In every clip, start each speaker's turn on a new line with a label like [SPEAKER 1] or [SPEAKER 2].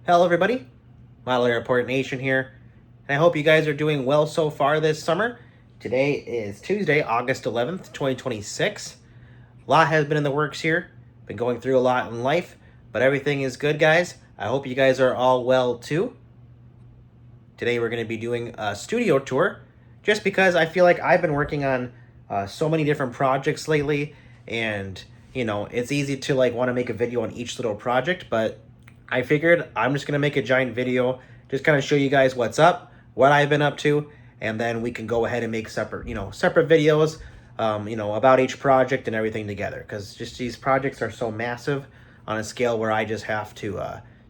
[SPEAKER 1] Hello everybody, Model Airport Nation here, and I hope you guys are doing well so far this summer. Today is Tuesday, August 11th, 2026. A lot has been in the works here, been going through a lot in life, but everything is good, guys. I hope you guys are all well too. Today we're going to be doing a studio tour, just because I feel like I've been working on so many different projects lately, and it's easy to like want to make a video on each little project, but I figured I'm just gonna make a giant video, just kind of show you guys what's up, what I've been up to, and then we can go ahead and make separate videos, about each project and everything together. Because just these projects are so massive on a scale where I just have to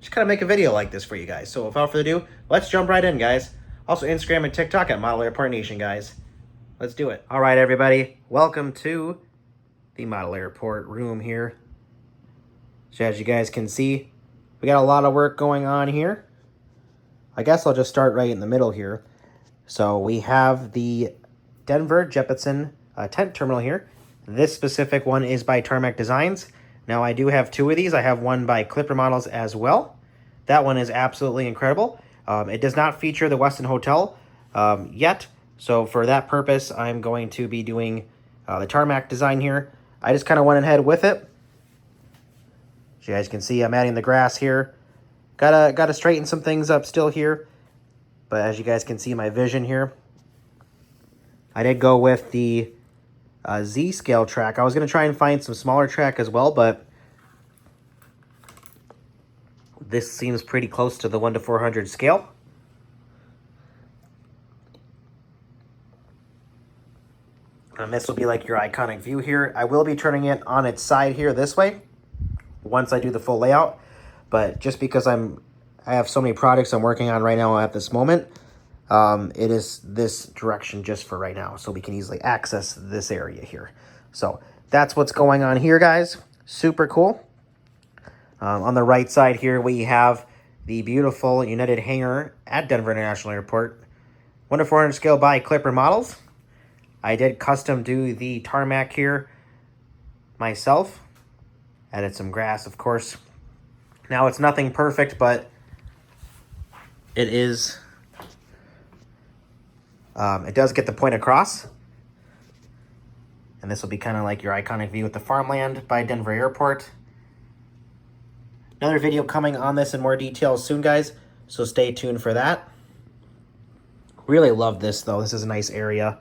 [SPEAKER 1] just kind of make a video like this for you guys. So without further ado, let's jump right in, guys. Also, Instagram and TikTok at Model Airport Nation, guys. Let's do it. All right, everybody, welcome to the Model Airport room here. So as you guys can see, we got a lot of work going on here. I guess I'll just start right in the middle here. So we have the Denver Jeppesen tent terminal here. This specific one is by Tarmac Designs. Now I do have two of these. I have one by Clipper Models as well. That one is absolutely incredible. It does not feature the Westin Hotel yet. So for that purpose, I'm going to be doing the Tarmac design here. I just kind of went ahead with it. As you guys can see, I'm adding the grass here. Gotta straighten some things up still here. But as you guys can see my vision here, I did go with the Z-scale track. I was going to try and find some smaller track as well, but this seems pretty close to the 1:400 scale. And this will be like your iconic view here. I will be turning it on its side here this way once I do the full layout. But just because I have so many projects I'm working on right now at this moment, it is this direction just for right now, so we can easily access this area here. So that's what's going on here, guys. Super cool. On the right side here, we have the beautiful United hangar at Denver International Airport. 1:400 scale by Clipper Models. I did custom do the tarmac here myself. Added some grass, of course. Now, it's nothing perfect, but it is. It does get the point across. And this will be kind of like your iconic view with the farmland by Denver Airport. Another video coming on this in more detail soon, guys, so stay tuned for that. Really love this, though. This is a nice area.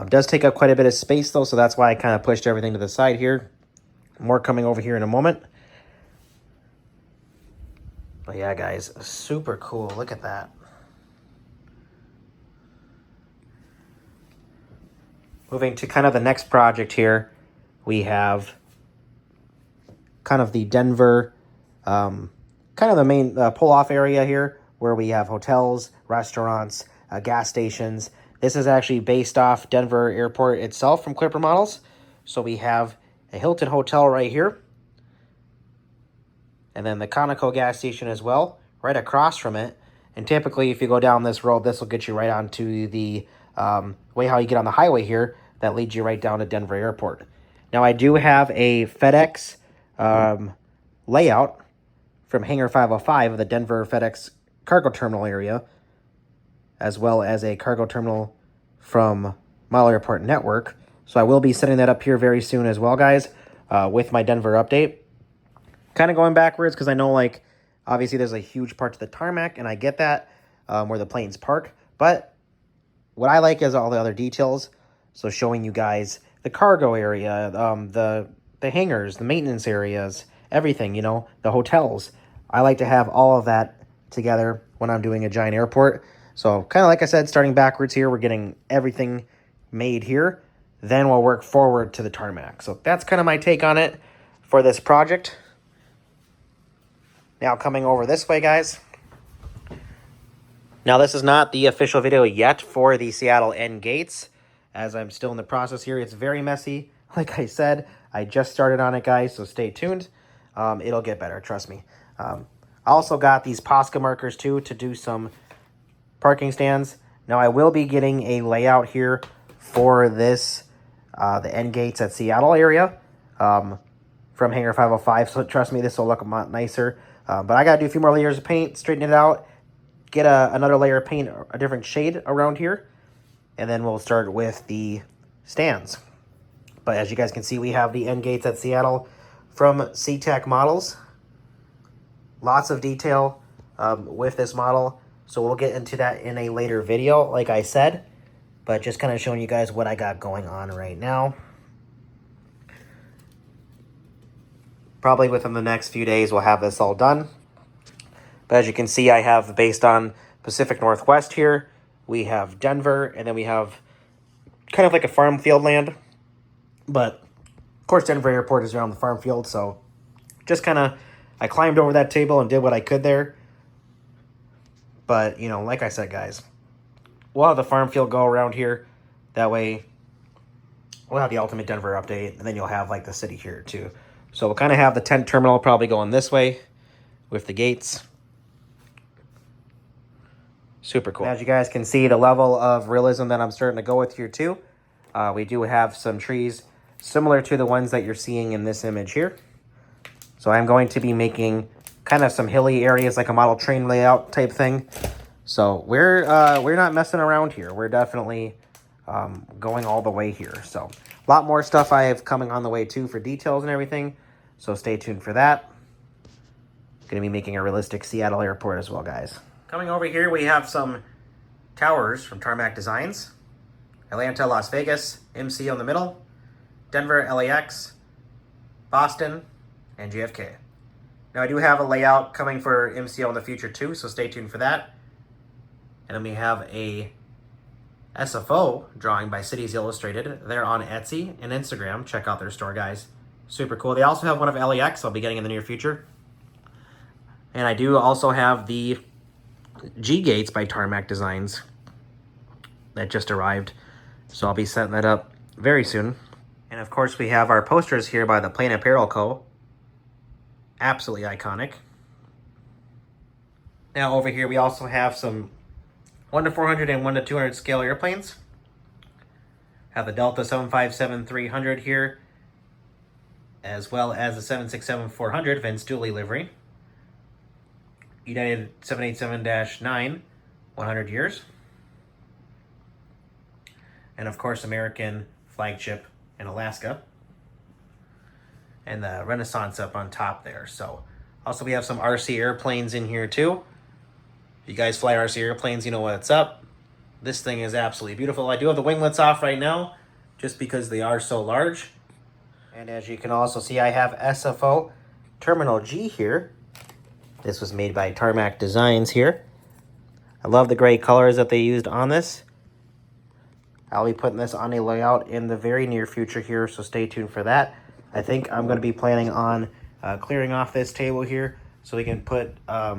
[SPEAKER 1] Does take up quite a bit of space, though, so that's why I kind of pushed everything to the side here. More coming over here in a moment. But yeah, guys, super cool. Look at that. Moving to kind of the next project here, we have kind of the Denver, kind of the main pull-off area here, where we have hotels, restaurants, gas stations. This is actually based off Denver Airport itself from Clipper Models. So we have a Hilton Hotel right here. And then the Conoco gas station as well, right across from it. And typically, if you go down this road, this will get you right onto the way how you get on the highway here. That leads you right down to Denver Airport. Now, I do have a FedEx layout from Hangar 505 of the Denver FedEx cargo terminal area, as well as a cargo terminal from Model Airport Network. So I will be setting that up here very soon as well, guys, with my Denver update. Kind of going backwards because I know, like, obviously there's a huge part to the tarmac, and I get that, where the planes park. But what I like is all the other details. So showing you guys the cargo area, the hangars, the maintenance areas, everything, the hotels. I like to have all of that together when I'm doing a giant airport. So kind of like I said, starting backwards here, we're getting everything made here. Then we'll work forward to the tarmac. So that's kind of my take on it for this project. Now coming over this way, guys. Now this is not the official video yet for the Seattle End Gates, as I'm still in the process here. It's very messy. Like I said, I just started on it, guys, so stay tuned. It'll get better, trust me. I also got these Posca markers, too, to do some parking stands. Now, I will be getting a layout here for this, the end gates at Seattle area, from Hangar 505. So trust me, this will look a lot nicer. But I got to do a few more layers of paint, straighten it out, get another layer of paint, a different shade around here, and then we'll start with the stands. But as you guys can see, we have the end gates at Seattle from SeaTac Models. Lots of detail with this model, so we'll get into that in a later video, like I said. But just kind of showing you guys what I got going on right now. Probably within the next few days, we'll have this all done. But as you can see, I have, based on Pacific Northwest here, we have Denver, and then we have kind of like a farm field land. But, of course, Denver Airport is around the farm field, so just kind of, I climbed over that table and did what I could there. But, you know, like I said, guys, we'll have the farm field go around here. That way, we'll have the ultimate Denver update, and then you'll have, like, the city here, too. So we'll kind of have the tent terminal probably going this way with the gates. Super cool. As you guys can see, the level of realism that I'm starting to go with here, too. We do have some trees similar to the ones that you're seeing in this image here. So I'm going to be making kind of some hilly areas, like a model train layout type thing. So we're not messing around here. We're definitely going all the way here. So a lot more stuff I have coming on the way too for details and everything. So stay tuned for that. Going to be making a realistic Seattle airport as well, guys. Coming over here, we have some towers from Tarmac Designs. Atlanta, Las Vegas, MC on the middle, Denver, LAX, Boston, and JFK. Now I do have a layout coming for MCO in the future too, so stay tuned for that. And then we have a SFO drawing by Cities Illustrated. They're on Etsy and Instagram. Check out their store, guys. Super cool. They also have one of LAX I'll be getting in the near future. And I do also have the G-Gates by Tarmac Designs that just arrived. So I'll be setting that up very soon. And of course we have our posters here by the Plain Apparel Co. Absolutely iconic. Now over here we also have some 1-400 and 1-200 scale airplanes. Have the Delta 757-300 here, as well as the 767-400 Vince Dooley livery. United 787-9, 100 years. And of course, American flagship in Alaska. And the Renaissance up on top there. So, also we have some RC airplanes in here too. If you guys fly RC airplanes, you know what's up. This thing is absolutely beautiful. I do have the winglets off right now, just because they are so large. And as you can also see, I have SFO Terminal G here. This was made by Tarmac Designs here. I love the gray colors that they used on this. I'll be putting this on a layout in the very near future here, so stay tuned for that. I think I'm going to be planning on clearing off this table here so we can put a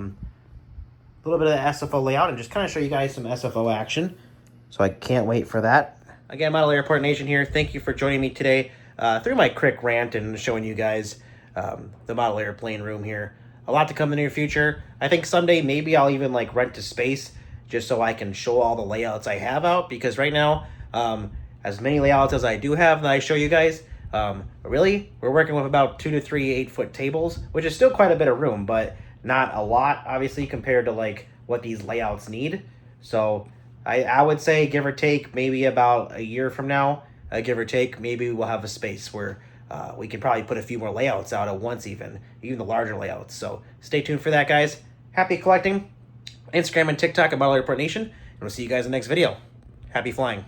[SPEAKER 1] little bit of the SFO layout and just kind of show you guys some SFO action. So I can't wait for that. Again, Model Airport Nation here. Thank you for joining me today through my quick rant and showing you guys the model airplane room here. A lot to come in the near future. I think someday maybe I'll even like rent a space just so I can show all the layouts I have out, because right now, as many layouts as I do have that I show you guys, really, we're working with about 2 to 3 8-foot tables, which is still quite a bit of room, but not a lot, obviously, compared to like what these layouts need. So I would say, give or take, maybe about a year from now, give or take, maybe we'll have a space where we can probably put a few more layouts out at once, even the larger layouts. So stay tuned for that, guys. Happy collecting. Instagram and TikTok at Model Airport Nation, and we'll see you guys in the next video. Happy flying.